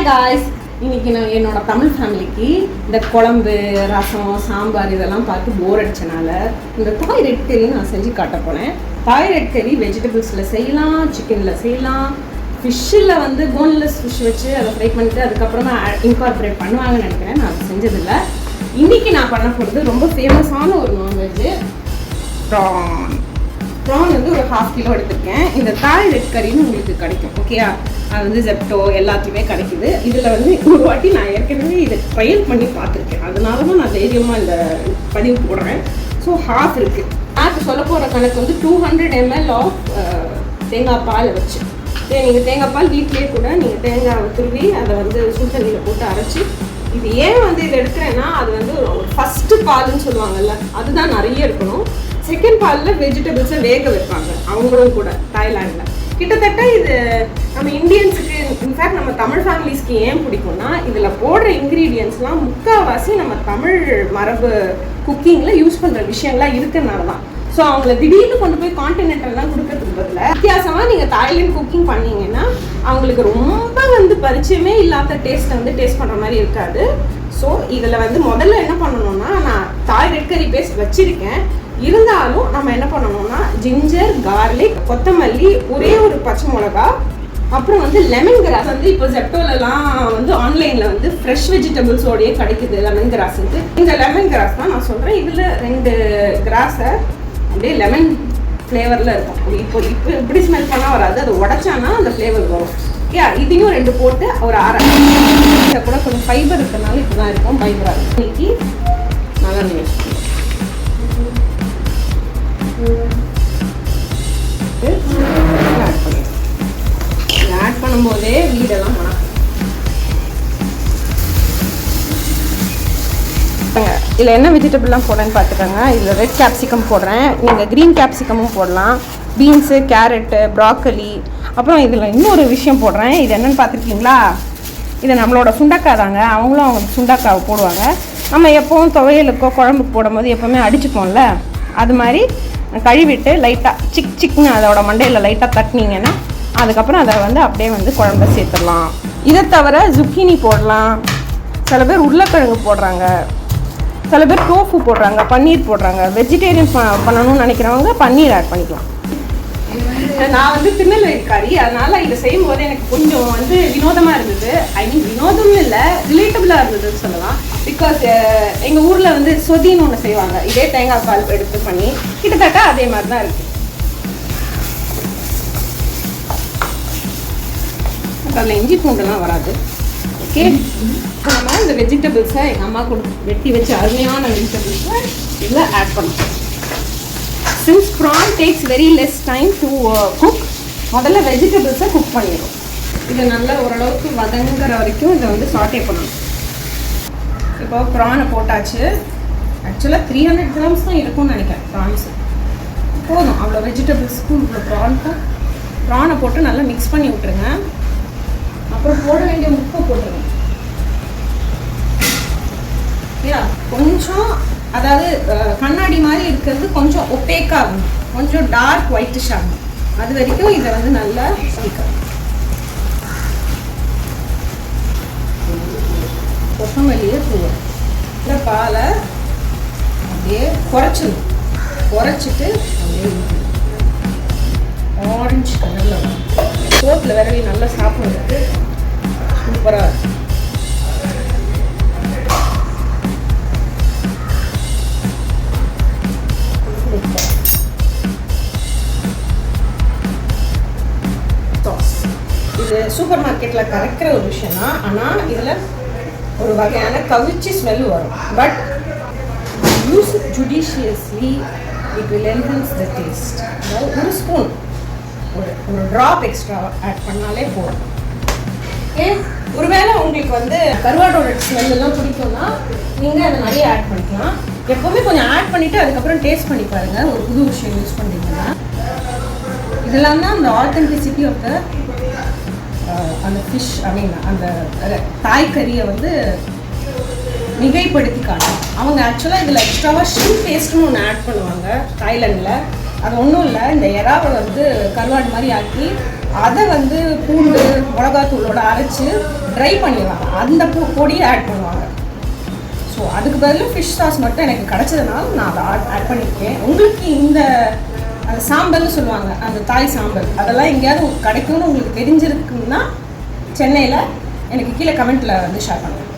Guys, இன்னைக்கு நான் என்னோட தமிழ் ஃபேமிலிக்கு இந்த குழம்பு, ரசம், சாம்பார் இதெல்லாம் பார்த்து போர் அடிச்சனால இந்த தாய் ரெட் கறி நான் செஞ்சு காட்ட போனேன். தாய் ரெட் கறி வெஜிடபிள்ஸில் செய்யலாம், சிக்கனில் செய்யலாம், ஃபிஷ்ஷில் வந்து போன்லெஸ் ஃபிஷ் வச்சு அதை ஃப்ரை பண்ணிட்டு அதுக்கப்புறமா இன்கார்பரேட் பண்ணுவாங்கன்னு நினைக்கிறேன். நான் அதை செஞ்சதில்லை. இன்றைக்கி நான் பண்ண போகிறது ரொம்ப ஃபேமஸான ஒரு நான்வெஜ்ஜு ப்ரான் வந்து ஒரு 1/2 கிலோ எடுத்துருக்கேன். இந்த தாய் ரெட் கறின்னு உங்களுக்கு கிடைக்கும், ஓகேயா? அது வந்து ஜெப்டோ எல்லாத்துலேயுமே கிடைக்குது. இதில் வந்து ஒரு வாட்டி நான் ஏற்கனவே இதை ட்ரையல் பண்ணி பார்த்துருக்கேன். அதனால தான் நான் தைரியமாக இந்த பதிவு போடுறேன். ஸோ 1/2 இருக்குது. நான் சொல்ல போகிற கணக்கு வந்து 200 ml ஆஃப் தேங்காய் பால் வச்சு. நீங்கள் தேங்காய் பால் வீட்லேயே கூட நீங்கள் தேங்காவை துருவி அதை வந்து சுடு தண்ணியில் போட்டு அரைச்சி, இது ஏன் வந்து இதை எடுக்கிறேன்னா அது வந்து ஒரு ஃபஸ்ட்டு பால்னு சொல்லுவாங்கல்ல, அதுதான் நிறைய இருக்கணும். செகண்ட் பாலில் வெஜிடபிள்ஸை வேக வைப்பாங்க அவங்களும் கூட தாய்லாண்டில். கிட்டத்தட்ட இது நம்ம இந்தியன்ஸுக்கு, இன்ஃபேக்ட் நம்ம தமிழ் ஃபேமிலிஸ்க்கு ஏன் பிடிக்கும்னா இதில் போடுற இன்க்ரீடியன்ஸ்லாம் முக்கால்வாசி நம்ம தமிழ் மரபு குக்கிங்கில் யூஸ் பண்ணுற விஷயங்கள்லாம் இருக்கிறனால தான். ஸோ அவங்கள திடீர்னு கொண்டு போய் கான்டினென்டல்லாம் கொடுக்கறதுக்கு பதில் வித்தியாசமாக நீங்கள் தாய்லாண்ட் குக்கிங் பண்ணிங்கன்னா அவங்களுக்கு ரொம்ப வந்து பரிச்சயமே இல்லாத டேஸ்ட்டை வந்து டேஸ்ட் பண்ணுற மாதிரி இருக்காது. ஸோ இதில் வந்து முதல்ல என்ன பண்ணணும்னா, நான் தாய் ரெட் கறி பேஸ்ட் வச்சுருக்கேன். இருந்தாலும் நம்ம என்ன பண்ணணும்னா ஜிஞ்சர், கார்லிக், கொத்தமல்லி, ஒரே ஒரு பச்சை மிளகா, அப்புறம் வந்து லெமன் கிராஸ். வந்து இப்போ ஜெப்டோலலாம் வந்து ஆன்லைனில் வந்து ஃப்ரெஷ் வெஜிடபிள்ஸோடையே கிடைக்குது லெமன் கிராஸுக்கு. இந்த லெமன் கிராஸ் தான் நான் சொல்கிறேன். இதில் 2 கிராஸை அப்படியே லெமன் ஃப்ளேவரில் இருக்கும். இப்போ இப்படி ஸ்மெல் பண்ணால் வராது, அதை உடைச்சானா அந்த ஃப்ளேவர் வரும். இதையும் 2 போட்டு ஒரு 1/2 கூட கொஞ்சம் ஃபைபர் இருக்கிறனால இப்போ தான் இருக்கும் ஃபைபராக. இன்னைக்கு நல்லா நீங்கள் ஆட் பண்ணும்போதே வீடெல்லாம் மணக்கும். இதில் என்ன வெஜிடபிள்லாம் போடுறேன்னு பார்த்துக்கோங்க. இதில் ரெட் கேப்சிகம் போடுறேன், நீங்கள் க்ரீன் கேப்சிகமும் போடலாம், பீன்ஸு, கேரட்டு, ப்ராக்கலி. அப்புறம் இதில் இன்னொரு விஷயம் போடுறேன். இது என்னென்னு பார்த்துருக்கீங்களா? இது நம்மளோட சுண்டக்காய் தாங்க. அவங்களும் அவங்க சுண்டக்காவை போடுவாங்க. நம்ம எப்போவும் துவையலுக்கோ குழம்புக்கு போடும்போது எப்போவுமே அடிச்சுப்போம்ல, அது மாதிரி கழுவிட்டு லைட்டாக சிக்னு அதோட மண்டையில் லைட்டாக தட்டினீங்கன்னா அதுக்கப்புறம் அதை வந்து அப்படியே வந்து குழம்புல சேர்த்துடலாம். இதை தவிர zucchini போடலாம், சில பேர் உருளைக்கிழங்கு போடுறாங்க, சில பேர் டோஃபு போடுறாங்க, பன்னீர் போடுறாங்க. வெஜிடேரியன் பண்ணணும்னு நினைக்கிறவங்க பன்னீர் ஆட் பண்ணிக்கலாம். நான் வந்து திருநெல்வேலிக்காரி, அதனால் இதை செய்யும்போது எனக்கு கொஞ்சம் வந்து வினோதமாக இருந்தது. ஐ மீன் வினோதம்னு இல்லை, ரிலேட்டபிளாக இருந்ததுன்னு சொல்லலாம். பிகாஸ் எங்கள் ஊரில் வந்து சொதின்னு ஒன்று செய்வாங்க, இதே தேங்காய் பால் எடுத்து பண்ணி, கிட்டத்தட்ட அதே மாதிரி தான் இருக்குது. அதில் இஞ்சி பூண்டெல்லாம் வராது. ஓகே, நம்ம இந்த வெஜிடபிள்ஸை எங்கள் அம்மா கூட வெட்டி வச்சு அருமையான வெஜிடபிள்ஸை இதில் ஆட் பண்ணுவோம். Since prawn takes very less time to cook, முதல்ல வெஜிடபிள்ஸை குக் பண்ணிடும். இதை நல்லா ஓரளவுக்கு வதங்குற வரைக்கும் இதை வந்து சாட்டே பண்ணணும். இப்போ ப்ரானை போட்டாச்சு. ஆக்சுவலாக 300 கிராம்ஸ் தான் இருக்கும்னு நினைக்கிறேன் ப்ரான்ஸு. போதும் அவ்வளோ வெஜிடபிள்ஸுக்கும் இவ்வளோ ப்ரானுக்கும். ப்ரானை போட்டு நல்லா மிக்ஸ் பண்ணி விட்டுருங்க. அப்புறம் போட வேண்டிய உப்பு போட்டுருங்க. கொஞ்சம், அதாவது கண்ணாடி மாதிரி இருக்கிறது கொஞ்சம் ஒப்பேக்காக ஆகணும், கொஞ்சம் டார்க் ஒயிட்டிஷ் ஆகணும். அது வரைக்கும் இதை வந்து நல்லா கொத்தமல்லியை தூவணும். இந்த பாலை அப்படியே குறைச்சிட்டு அப்படியே ஆரஞ்சு கலரில் வரும். சோப்பில் விரவி நல்லா சாப்பிட்றதுக்கு சூப்பராக இருக்கும். இது சூப்பர் மார்க்கெட்டில் கரைக்கிற ஒரு விஷயம் தான். ஆனால் இதில் ஒரு வகையான கவிச்சி ஸ்மெல் வரும். But use it judiciously, it will enhance the taste. அதாவது ஒரு ஸ்பூன், ஒரு ட்ராப் எக்ஸ்ட்ரா ஆட் பண்ணாலே போதும். ஒருவேளை உங்களுக்கு வந்து கருவாடோட ஸ்மெல்லாம் பிடிக்கும்னா நீங்கள் அதை நிறைய ஆட் பண்ணிக்கலாம். எப்போவுமே கொஞ்சம் ஆட் பண்ணிவிட்டு அதுக்கப்புறம் டேஸ்ட் பண்ணி பாருங்கள். ஒரு புது விஷயம் யூஸ் பண்ணுறீங்கன்னா இதெல்லாம் தான் அந்த ஆத்தென்டிசிட்டி ஆஃப் த அந்த ஃபிஷ், ஐ மீன் அந்த தாய்க்கறியை வந்து மிகைப்படுத்தி காட்டும். அவங்க ஆக்சுவலாக இதில் எக்ஸ்ட்ராவாக ஷ்ரிம்ப் பேஸ்ட்னு ஒன்று ஆட் பண்ணுவாங்க தாய்லாண்டில். அது ஒன்றும் இல்லை, இந்த எறாவை வந்து கருவாடு மாதிரி ஆக்கி அதை வந்து பூண்டு மிளகாத்தூளோட அரைச்சி ட்ரை பண்ணிடுவாங்க, அந்த பொடியை ஆட் பண்ணுவாங்க. ஸோ அதுக்கு பதில் ஃபிஷ் சாஸ் மட்டும் எனக்கு கிடச்சதுனால நான் அதை ஆட் பண்ணியிருக்கேன். உங்களுக்கு இந்த சாம்பல்னு சொல்லுவாங்க, அந்த தாய் சாம்பல், அதெல்லாம் எங்கேயாவது கிடைக்கும்னு உங்களுக்கு தெரிஞ்சிருக்குன்னா சென்னையில் எனக்கு கீழே கமெண்ட்டில் வந்து ஷேர் பண்ணுங்கள்.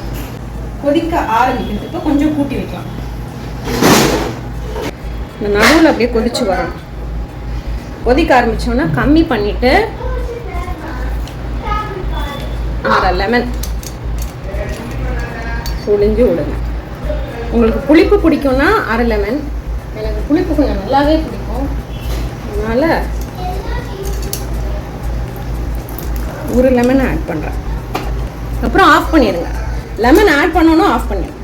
கொதிக்க ஆரம்பிக்கிறதுக்கு கொஞ்சம் கூட்டி வைக்கலாம். இந்த நடுவில் அப்படியே கொதிச்சு வரும். கொதிக்க ஆரம்பித்தோன்னா கம்மி பண்ணிவிட்டு அரை லெமன் புழிஞ்சு விடுங்க. உங்களுக்கு புளிப்பு பிடிக்கும்னா அரை லெமன், எனக்கு புளிப்பு கொஞ்சம் நல்லாவே பிடிக்கும், அதனால் ஒரு லெமன் ஆட் பண்ணுறேன். அப்புறம் ஆஃப் பண்ணிடுங்க. லெமன் ஆட் பண்ணணும், ஆஃப் பண்ணிடுங்க.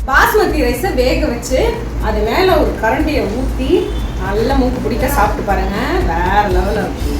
பாஸ்மதி ரைஸை வேக வச்சு அது மேலே ஒரு கரண்டியை ஊற்றி நல்லா மூக்கு பிடிக்க சாப்பிட்டு பாருங்கள், வேறு லெவலில் இருக்கும்.